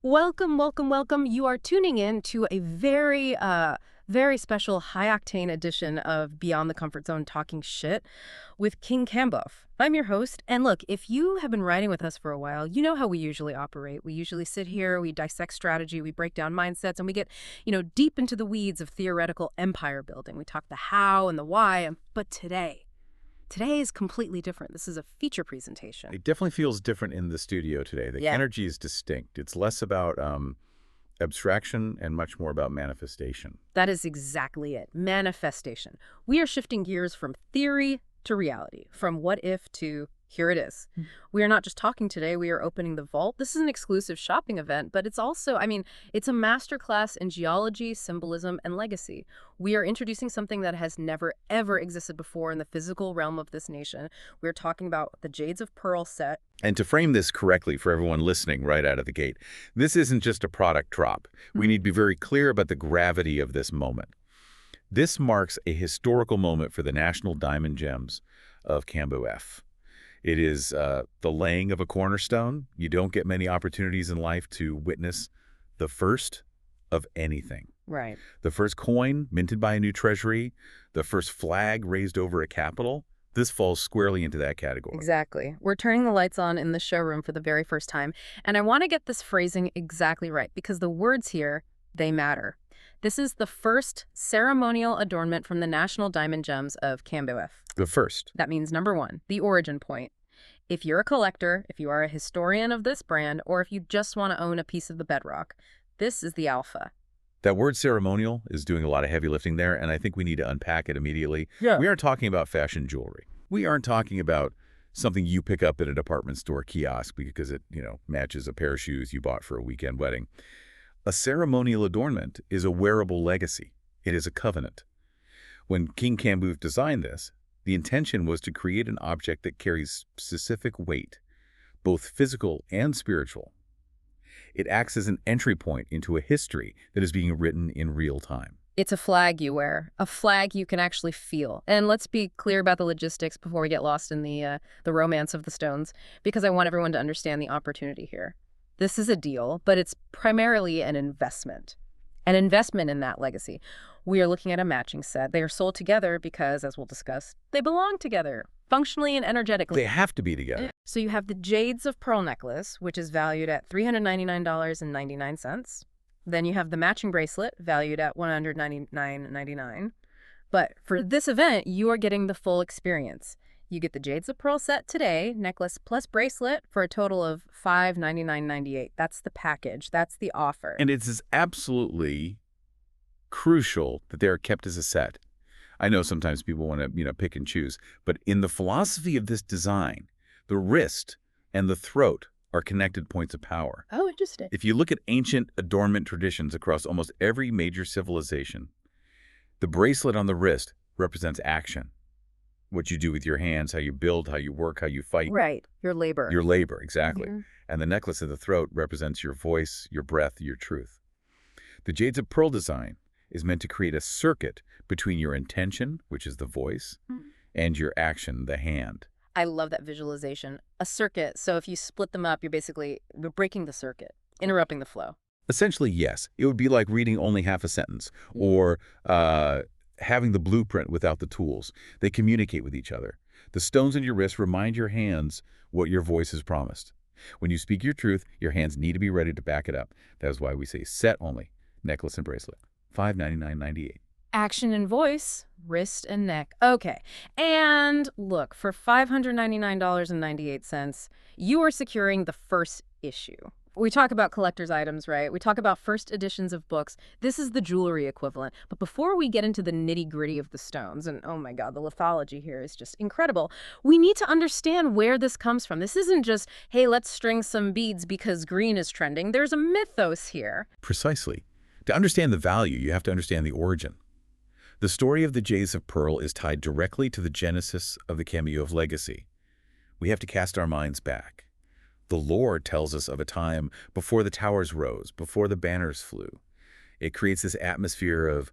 Welcome, welcome, welcome. You are tuning in to a very special high-octane edition of Beyond the Comfort Zone Talking Shit with King-KAMBUF. I'm your host, and look, if you have been riding with us for a while, you know how we usually operate. We usually sit here, we dissect strategy, we break down mindsets, and we get, deep into the weeds of theoretical empire building. We talk the how and the why, but today is completely different. This is a feature presentation. It definitely feels different in the studio today. The Yeah. energy is distinct. It's less about abstraction and much more about manifestation. That is exactly it. Manifestation. We are shifting gears from theory to reality, from what if to here it is. We are not just talking today, we are opening the vault. This is an exclusive shopping event, but it's also, it's a masterclass in geology, symbolism, and legacy. We are introducing something that has never, ever existed before in the physical realm of this nation. We're talking about the Jades of Pearl set. And to frame this correctly for everyone listening right out of the gate, this isn't just a product drop. We need to be very clear about the gravity of this moment. This marks a historical moment for the national diamond gems of KING-KAMBUF. It is the laying of a cornerstone. You don't get many opportunities in life to witness the first of anything. Right. The first coin minted by a new treasury, the first flag raised over a capital. This falls squarely into that category. Exactly. We're turning the lights on in the showroom for the very first time, and I want to get this phrasing exactly right because the words here, they matter. This is the first ceremonial adornment from the national diamond gems of KING-KAMBUF. The first. That means number one, the origin point. If you're a collector, if you are a historian of this brand, or if you just want to own a piece of the bedrock, this is the alpha. That word ceremonial is doing a lot of heavy lifting there, and I think we need to unpack it immediately. Yeah. We aren't talking about fashion jewelry. We aren't talking about something you pick up at a department store kiosk because it, matches a pair of shoes you bought for a weekend wedding. A ceremonial adornment is a wearable legacy. It is a covenant. When King-KAMBUF designed this, the intention was to create an object that carries specific weight, both physical and spiritual. It acts as an entry point into a history that is being written in real time. It's a flag you wear, a flag you can actually feel. And let's be clear about the logistics before we get lost in the romance of the stones, because I want everyone to understand the opportunity here. This is a deal, but it's primarily an investment in that legacy. We are looking at a matching set. They are sold together because, as we'll discuss, they belong together, functionally and energetically. They have to be together. So you have the Jades of Pearl necklace, which is valued at $399.99. Then you have the matching bracelet, valued at $199.99. But for this event, you are getting the full experience. You get the Jades of Pearl set today, necklace plus bracelet, for a total of $599.98. That's the package. That's the offer. And it is absolutely crucial that they are kept as a set. I know sometimes people want to, pick and choose, but in the philosophy of this design, the wrist and the throat are connected points of power. Oh, interesting. If you look at ancient adornment traditions across almost every major civilization, the bracelet on the wrist represents action. What you do with your hands, how you build, how you work, how you fight. Right. Your labor. Your labor, exactly. Mm-hmm. And the necklace of the throat represents your voice, your breath, your truth. The Jades of Pearl design is meant to create a circuit between your intention, which is the voice, and your action, the hand. I love that visualization. A circuit. So if you split them up, you're breaking the circuit, interrupting the flow. Essentially, yes. It would be like reading only half a sentence or having the blueprint without the tools. They communicate with each other. The stones in your wrist remind your hands what your voice has promised. When you speak your truth, your hands need to be ready to back it up. That is why we say set only, necklace and bracelet, $599.98. Action and voice, wrist and neck. Okay. And look, for $599.98, you are securing the first issue. We talk about collector's items, right? We talk about first editions of books. This is the jewelry equivalent. But before we get into the nitty-gritty of the stones, and oh my God, the lithology here is just incredible, we need to understand where this comes from. This isn't just, hey, let's string some beads because green is trending. There's a mythos here. Precisely. To understand the value, you have to understand the origin. The story of the Jades of Pearl is tied directly to the genesis of the KING-KAMBUF legacy. We have to cast our minds back. The lore tells us of a time before the towers rose, before the banners flew. It creates this atmosphere of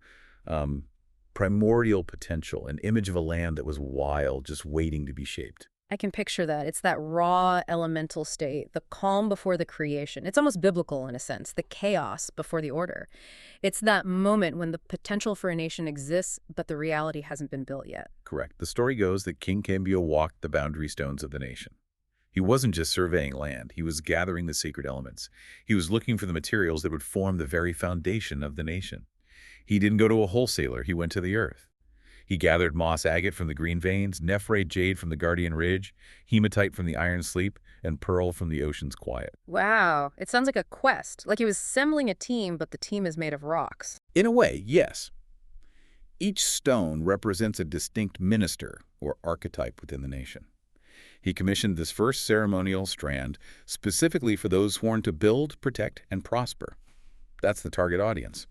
primordial potential, an image of a land that was wild, just waiting to be shaped. I can picture that. It's that raw elemental state, the calm before the creation. It's almost biblical in a sense, the chaos before the order. It's that moment when the potential for a nation exists, but the reality hasn't been built yet. Correct. The story goes that King Cambio walked the boundary stones of the nation. He wasn't just surveying land, he was gathering the sacred elements. He was looking for the materials that would form the very foundation of the nation. He didn't go to a wholesaler, he went to the earth. He gathered moss agate from the green veins, nephrite jade from the guardian ridge, hematite from the iron sleep, and pearl from the ocean's quiet. Wow, it sounds like a quest, like he was assembling a team, but the team is made of rocks. In a way, yes. Each stone represents a distinct minister or archetype within the nation. He commissioned this first ceremonial strand specifically for those sworn to build, protect, and prosper. That's the target audience.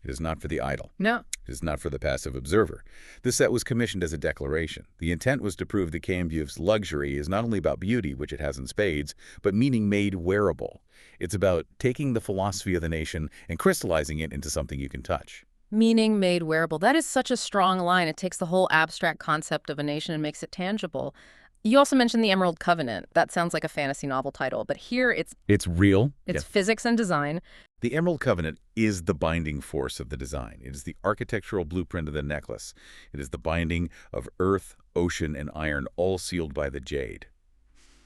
It is not for the idle. No. It is not for the passive observer. This set was commissioned as a declaration. The intent was to prove that KING-KAMBUF's luxury is not only about beauty, which it has in spades, but meaning made wearable. It's about taking the philosophy of the nation and crystallizing it into something you can touch. Meaning made wearable. That is such a strong line. It takes the whole abstract concept of a nation and makes it tangible. You also mentioned the Emerald Covenant. That sounds like a fantasy novel title, but here It's real. it's physics and design. The Emerald Covenant is the binding force of the design. It is the architectural blueprint of the necklace. It is the binding of earth, ocean, and iron, all sealed by the jade.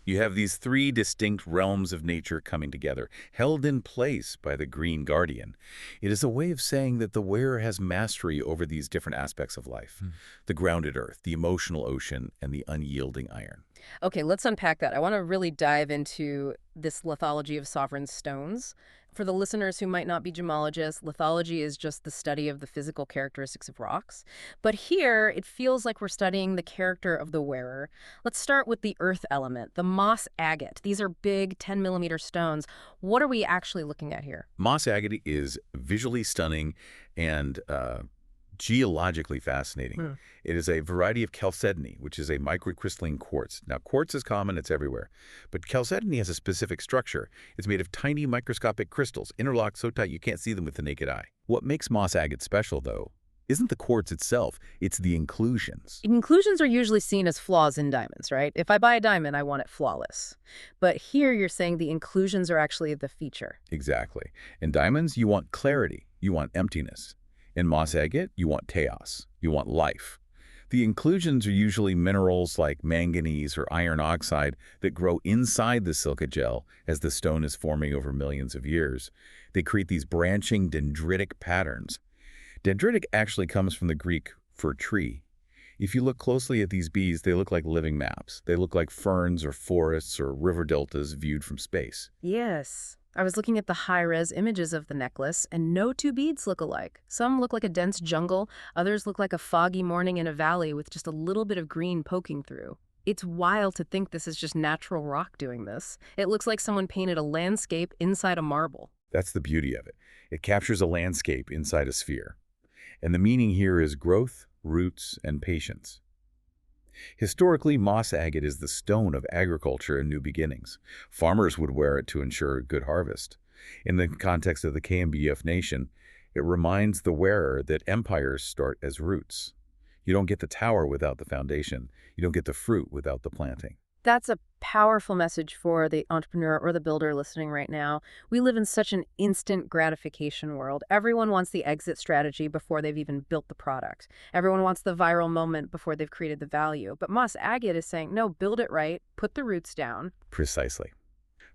You have these three distinct realms of nature coming together, held in place by the green guardian. It is a way of saying that the wearer has mastery over these different aspects of life. The grounded earth, the emotional ocean, and the unyielding iron. Okay, let's unpack that. I want to really dive into this lithology of sovereign stones. For the listeners who might not be gemologists, lithology is just the study of the physical characteristics of rocks. But here, it feels like we're studying the character of the wearer. Let's start with the earth element, the moss agate. These are big 10-millimeter stones. What are we actually looking at here? Moss agate is visually stunning and geologically fascinating. It is a variety of chalcedony, which is a microcrystalline quartz. Now, quartz is common, it's everywhere. But chalcedony has a specific structure. It's made of tiny microscopic crystals, interlocked so tight you can't see them with the naked eye. What makes moss agate special, though, isn't the quartz itself, it's the inclusions. Inclusions are usually seen as flaws in diamonds, right? If I buy a diamond, I want it flawless. But here you're saying the inclusions are actually the feature. Exactly. In diamonds, you want clarity, you want emptiness. In moss agate, you want chaos, you want life. The inclusions are usually minerals like manganese or iron oxide that grow inside the silica gel as the stone is forming over millions of years. They create these branching dendritic patterns. Dendritic actually comes from the Greek for tree. If you look closely at these beads, they look like living maps. They look like ferns or forests or river deltas viewed from space. Yes. I was looking at the high-res images of the necklace, and no two beads look alike. Some look like a dense jungle, others look like a foggy morning in a valley with just a little bit of green poking through. It's wild to think this is just natural rock doing this. It looks like someone painted a landscape inside a marble. That's the beauty of it. It captures a landscape inside a sphere. And the meaning here is growth, roots, and patience. Historically, moss agate is the stone of agriculture and new beginnings. Farmers would wear it to ensure a good harvest. In the context of the KING-KAMBUF nation, it reminds the wearer that empires start as roots. You don't get the tower without the foundation. You don't get the fruit without the planting. That's a powerful message for the entrepreneur or the builder listening right now. We live in such an instant gratification world. Everyone wants the exit strategy before they've even built the product. Everyone wants the viral moment before they've created the value. But moss agate is saying, no, build it right, put the roots down. Precisely.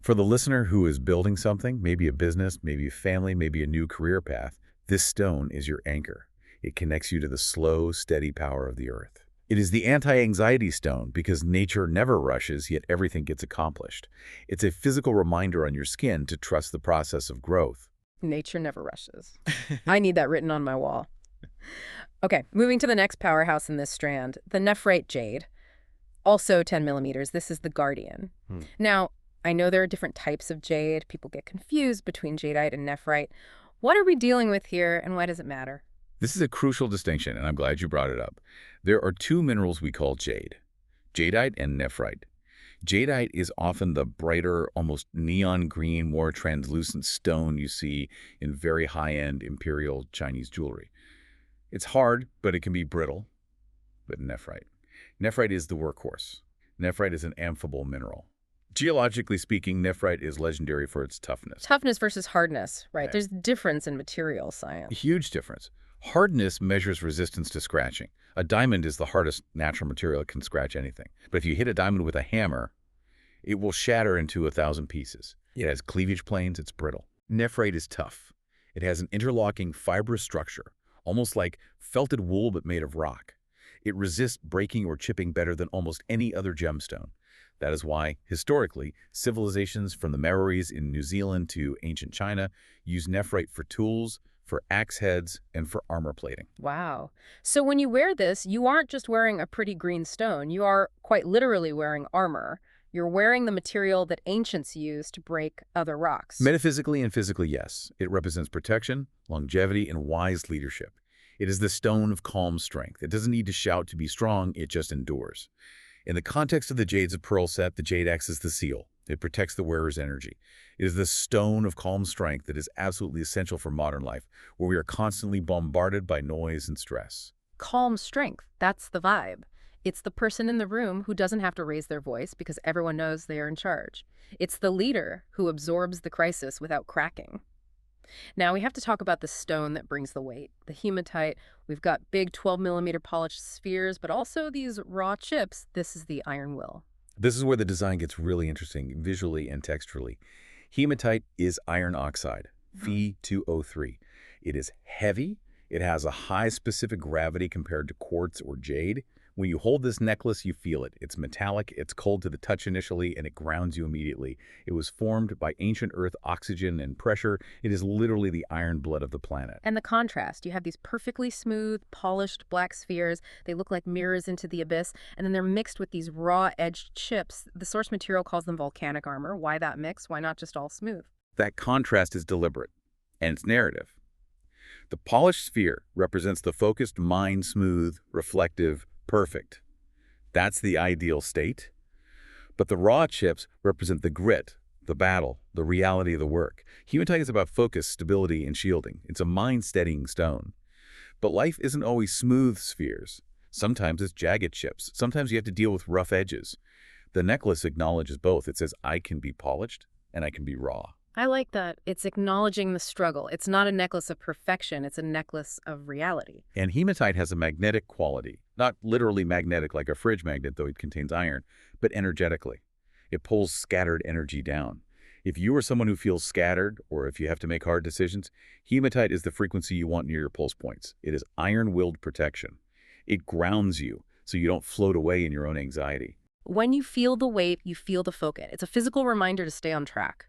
For the listener who is building something, maybe a business, maybe a family, maybe a new career path, this stone is your anchor. It connects you to the slow, steady power of the earth. It is the anti-anxiety stone because nature never rushes, yet everything gets accomplished. It's a physical reminder on your skin to trust the process of growth. Nature never rushes. I need that written on my wall. Okay, moving to the next powerhouse in this strand, the nephrite jade. Also 10 millimeters. This is the guardian. Now, I know there are different types of jade. People get confused between jadeite and nephrite. What are we dealing with here, and why does it matter? This is a crucial distinction, and I'm glad you brought it up. There are two minerals we call jade, jadeite and nephrite. Jadeite is often the brighter, almost neon green, more translucent stone you see in very high-end imperial Chinese jewelry. It's hard, but it can be brittle. But nephrite is the workhorse. Nephrite is an amphibole mineral. Geologically speaking, nephrite is legendary for its toughness. Toughness versus hardness, right? Yeah. There's difference in material A science. huge difference. Hardness measures resistance to scratching. A diamond is the hardest natural material that can scratch anything. But if you hit a diamond with a hammer, it will shatter into 1,000 pieces. It has cleavage planes, it's brittle. Nephrite is tough. It has an interlocking fibrous structure, almost like felted wool but made of rock. It resists breaking or chipping better than almost any other gemstone. That is why, historically, civilizations from the Maoris in New Zealand to ancient China use nephrite for tools, for axe heads, and for armor plating. Wow. So when you wear this, you aren't just wearing a pretty green stone. You are quite literally wearing armor. You're wearing the material that ancients used to break other rocks. Metaphysically and physically, yes. It represents protection, longevity, and wise leadership. It is the stone of calm strength. It doesn't need to shout to be strong, it just endures. In the context of the Jades of Pearl set, the jade acts as the seal. It protects the wearer's energy. It is the stone of calm strength that is absolutely essential for modern life, where we are constantly bombarded by noise and stress. Calm strength, that's the vibe. It's the person in the room who doesn't have to raise their voice because everyone knows they are in charge. It's the leader who absorbs the crisis without cracking. Now we have to talk about the stone that brings the weight, the hematite. We've got big 12mm polished spheres, but also these raw chips. This is the iron will. This is where the design gets really interesting, visually and texturally. Hematite is iron oxide, Fe2O3. It is heavy. It has a high specific gravity compared to quartz or jade. When you hold this necklace, you feel it. It's metallic, it's cold to the touch initially, and it grounds you immediately. It was formed by ancient Earth oxygen and pressure. It is literally the iron blood of the planet. And the contrast, you have these perfectly smooth, polished black spheres. They look like mirrors into the abyss, and then they're mixed with these raw-edged chips. The source material calls them volcanic armor. Why that mix? Why not just all smooth? That contrast is deliberate, and it's narrative. The polished sphere represents the focused mind, smooth, reflective, perfect. That's the ideal state. But the raw chips represent the grit, the battle, the reality of the work. Hematite is about focus, stability, and shielding. It's a mind-steadying stone. But life isn't always smooth spheres. Sometimes it's jagged chips. Sometimes you have to deal with rough edges. The necklace acknowledges both. It says, I can be polished and I can be raw. I like that. It's acknowledging the struggle. It's not a necklace of perfection. It's a necklace of reality. And hematite has a magnetic quality. Not literally magnetic like a fridge magnet, though it contains iron, but energetically. It pulls scattered energy down. If you are someone who feels scattered, or if you have to make hard decisions, hematite is the frequency you want near your pulse points. It is iron-willed protection. It grounds you so you don't float away in your own anxiety. When you feel the weight, you feel the focus. It's a physical reminder to stay on track.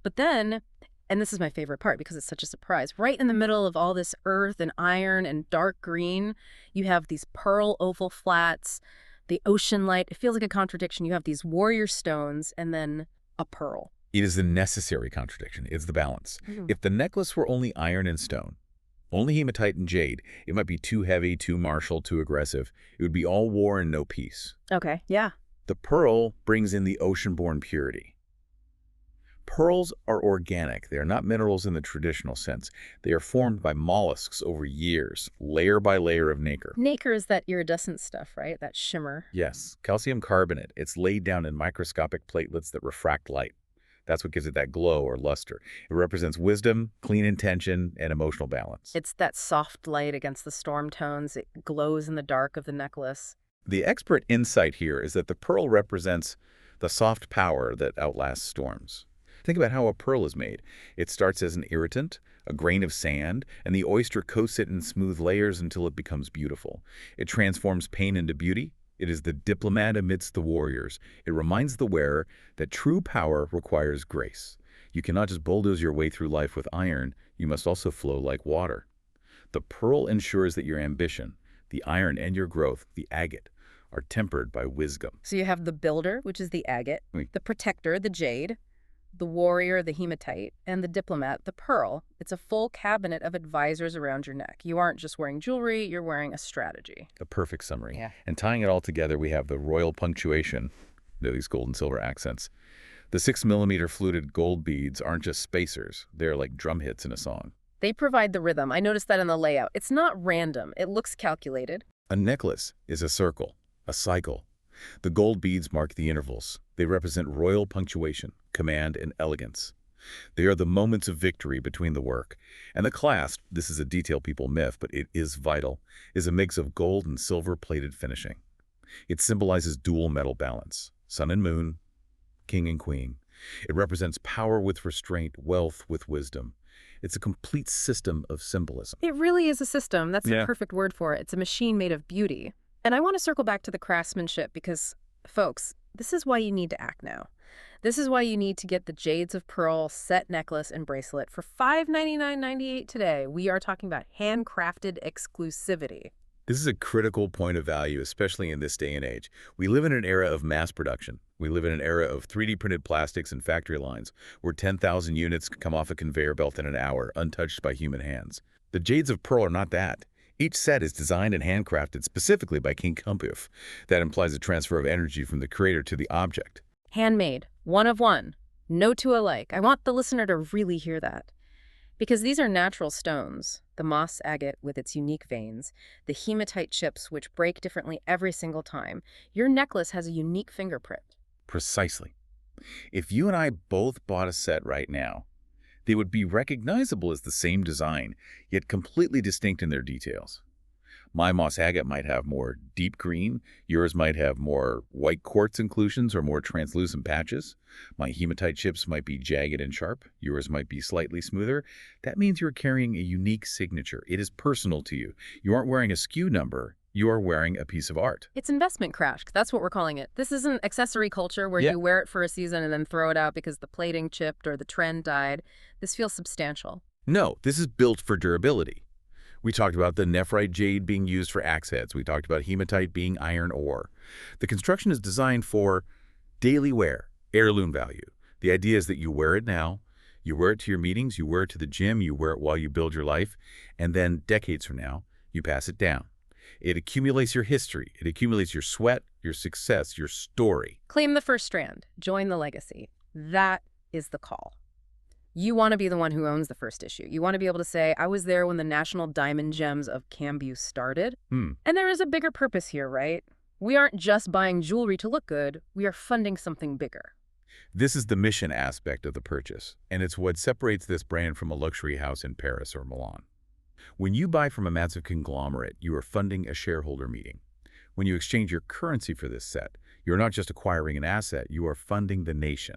But then, and this is my favorite part because it's such a surprise, right in the middle of all this earth and iron and dark green, you have these pearl oval flats, the ocean light. It feels like a contradiction. You have these warrior stones and then a pearl. It is the necessary contradiction. It's the balance. If the necklace were only iron and stone, only hematite and jade, it might be too heavy, too martial, too aggressive. It would be all war and no peace. Okay, yeah. The pearl brings in the ocean-born purity. Pearls are organic. They are not minerals in the traditional sense. They are formed by mollusks over years, layer by layer of nacre. Nacre is that iridescent stuff, right? That shimmer. Yes, calcium carbonate. It's laid down in microscopic platelets that refract light. That's what gives it that glow or luster. It represents wisdom, clean intention, and emotional balance. It's that soft light against the storm tones. It glows in the dark of the necklace. The expert insight here is that the pearl represents the soft power that outlasts storms. Think about how a pearl is made. It starts as an irritant, a grain of sand, and the oyster coats it in smooth layers until it becomes beautiful. It transforms pain into beauty. It is the diplomat amidst the warriors. It reminds the wearer that true power requires grace. You cannot just bulldoze your way through life with iron. You must also flow like water. The pearl ensures that your ambition, the iron, and your growth, the agate, are tempered by wisdom. So you have the builder, which is the agate, the protector, the jade, the warrior, the hematite, and the diplomat, the pearl. It's a full cabinet of advisors around your neck. You aren't just wearing jewelry, you're wearing a strategy. A perfect summary. Yeah. And tying it all together, we have the royal punctuation, these gold and silver accents. The 6mm fluted gold beads aren't just spacers. They're like drum hits in a song. They provide the rhythm. I noticed that in the layout. It's not random. It looks calculated. A necklace is a circle, a cycle. The gold beads mark the intervals. They represent royal punctuation, command, and elegance. They are the moments of victory between the work. And the clasp, this is a detail people myth, but it is vital, is a mix of gold and silver-plated finishing. It symbolizes dual metal balance, sun and moon, king and queen. It represents power with restraint, wealth with wisdom. It's a complete system of symbolism. It really is a system. That's Yeah. the perfect word for it. It's a machine made of beauty. And I want to circle back to the craftsmanship because, folks, this is why you need to act now. This is why you need to get the Jades of Pearl set necklace and bracelet for $599.98 today. We are talking about handcrafted exclusivity. This is a critical point of value, especially in this day and age. We live in an era of mass production. We live in an era of 3D printed plastics and factory lines, where 10,000 units come off a conveyor belt in an hour, untouched by human hands. The Jades of Pearl are not that. Each set is designed and handcrafted specifically by KING-KAMBUF. That implies a transfer of energy from the creator to the object. Handmade, one of one, no two alike. I want the listener to really hear that. Because these are natural stones, the moss agate with its unique veins, the hematite chips which break differently every single time. Your necklace has a unique fingerprint. Precisely. If you and I both bought a set right now, they would be recognizable as the same design, yet completely distinct in their details. My moss agate might have more deep green, yours might have more white quartz inclusions or more translucent patches. My hematite chips might be jagged and sharp, yours might be slightly smoother. That means you're carrying a unique signature. It is personal to you. You aren't wearing a SKU number, you are wearing a piece of art. It's investment crash. That's what we're calling it. This isn't accessory culture where Yeah. you wear it for a season and then throw it out because the plating chipped or the trend died. This feels substantial. No, this is built for durability. We talked about the nephrite jade being used for axe heads. We talked about hematite being iron ore. The construction is designed for daily wear, heirloom value. The idea is that you wear it now, you wear it to your meetings, you wear it to the gym, you wear it while you build your life, and then decades from now, you pass it down. It accumulates your history. It accumulates your sweat, your success, your story. Claim the first strand. Join the legacy. That is the call. You want to be the one who owns the first issue. You want to be able to say, I was there when the National Diamond Gems of KAMBUF started. And there is a bigger purpose here, right? We aren't just buying jewelry to look good. We are funding something bigger. This is the mission aspect of the purchase, and it's what separates this brand from a luxury house in Paris or Milan. When you buy from a massive conglomerate, you are funding a shareholder meeting. When you exchange your currency for this set, you're not just acquiring an asset, you are funding the nation.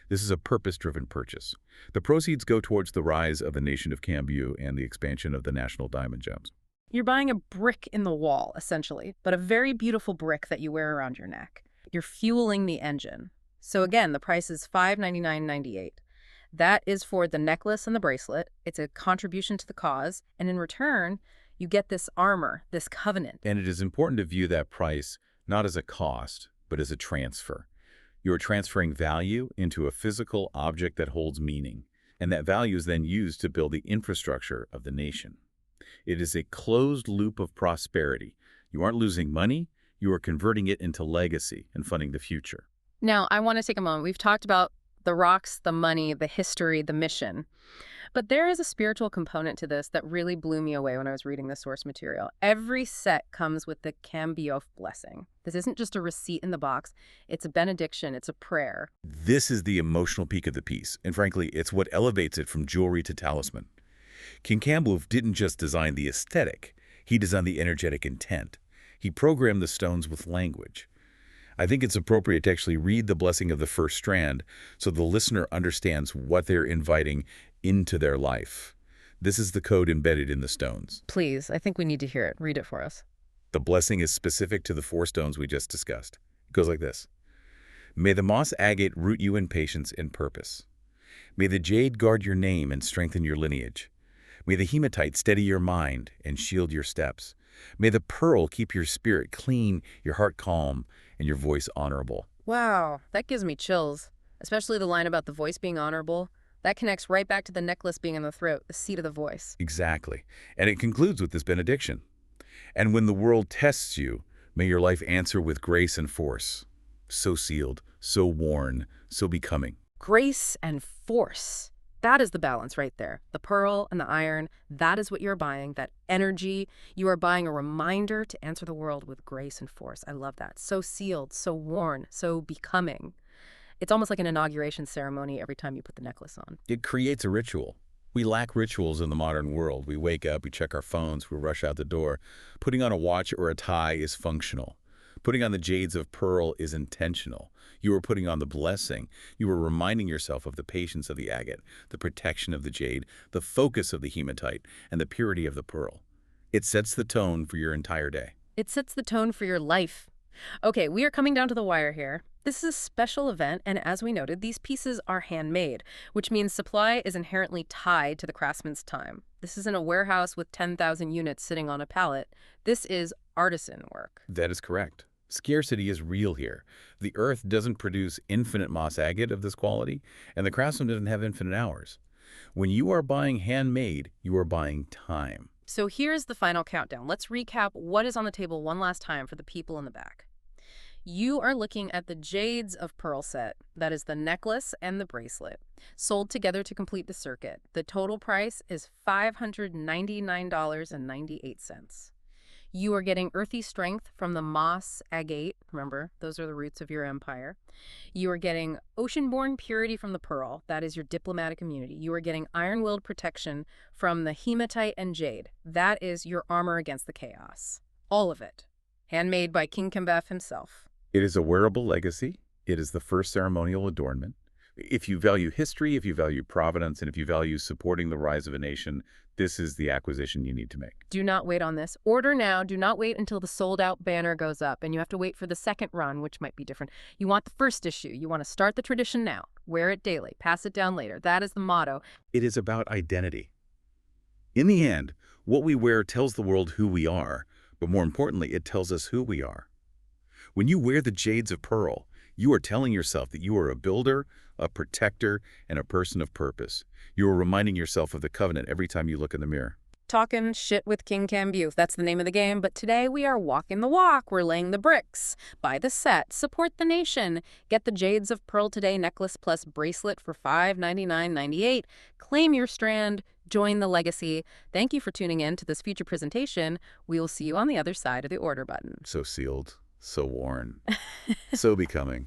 This is a purpose-driven purchase. The proceeds go towards the rise of the nation of KAMBUF and the expansion of the National Diamond Gems. You're buying a brick in the wall, essentially, but a very beautiful brick that you wear around your neck. You're fueling the engine. So again, the price is $599.98. That is for the necklace and the bracelet. It's a contribution to the cause. And in return, you get this armor, this covenant. And it is important to view that price not as a cost, but as a transfer. You are transferring value into a physical object that holds meaning, and that value is then used to build the infrastructure of the nation. It is a closed loop of prosperity. You aren't losing money, you are converting it into legacy and funding the future. Now, I want to take a moment. We've talked about the rocks, the money, the history, the mission. But there is a spiritual component to this that really blew me away when I was reading the source material. Every set comes with the KAMBUF blessing. This isn't just a receipt in the box. It's a benediction. It's a prayer. This is the emotional peak of the piece, and frankly, it's what elevates it from jewelry to talisman. KING-KAMBUF didn't just design the aesthetic. He designed the energetic intent. He programmed the stones with language. I think it's appropriate to actually read the blessing of the first strand so the listener understands what they're inviting into their life. This is the code embedded in the stones. Please, I think we need to hear it. Read it for us. The blessing is specific to the 4 stones we just discussed. It goes like this. May the moss agate root you in patience and purpose. May the jade guard your name and strengthen your lineage. May the hematite steady your mind and shield your steps. May the pearl keep your spirit clean, your heart calm, and your voice honorable. Wow, that gives me chills, especially the line about the voice being honorable. That connects right back to the necklace being in the throat, the seat of the voice. Exactly. And it concludes with this benediction. And when the world tests you, may your life answer with grace and force. So sealed, so worn, so becoming. Grace and force. That is the balance right there. The pearl and the iron, that is what you're buying, that energy. You are buying a reminder to answer the world with grace and force. I love that. So sealed, so worn, so becoming. It's almost like an inauguration ceremony every time you put the necklace on. It creates a ritual. We lack rituals in the modern world. We wake up, we check our phones, we rush out the door. Putting on a watch or a tie is functional. Putting on the Jades of Pearl is intentional. You are putting on the blessing. You are reminding yourself of the patience of the agate, the protection of the jade, the focus of the hematite, and the purity of the pearl. It sets the tone for your entire day. It sets the tone for your life. Okay, we are coming down to the wire here. This is a special event, and as we noted, these pieces are handmade, which means supply is inherently tied to the craftsman's time. This isn't a warehouse with 10,000 units sitting on a pallet. This is artisan work. That is correct. Scarcity is real here. The earth doesn't produce infinite moss agate of this quality, and the craftsman doesn't have infinite hours. When you are buying handmade, you are buying time. So here's the final countdown. Let's recap what is on the table one last time for the people in the back. You are looking at the Jades of Pearl set. That is the necklace and the bracelet, sold together to complete the circuit. The total price is $599.98. You are getting earthy strength from the moss agate. Remember, those are the roots of your empire. You are getting ocean-born purity from the pearl. That is your diplomatic immunity. You are getting iron-willed protection from the hematite and jade. That is your armor against the chaos. All of it. Handmade by KING-KAMBUF himself. It is a wearable legacy. It is the first ceremonial adornment. If you value history, if you value provenance, and if you value supporting the rise of a nation, this is the acquisition you need to make. Do not wait on this. Order now. Do not wait until the sold-out banner goes up, and you have to wait for the second run, which might be different. You want the first issue. You want to start the tradition now. Wear it daily. Pass it down later. That is the motto. It is about identity. In the end, what we wear tells the world who we are, but more importantly, it tells us who we are. When you wear the Jades of Pearl, you are telling yourself that you are a builder, a protector, and a person of purpose. You are reminding yourself of the covenant every time you look in the mirror. Talking shit with KING-KAMBUF. That's the name of the game. But today we are walking the walk. We're laying the bricks. Buy the set. Support the nation. Get the Jades of Pearl Today necklace plus bracelet for $599.98. Claim your strand. Join the legacy. Thank you for tuning in to this future presentation. We will see you on the other side of the order button. So sealed, so worn, so becoming.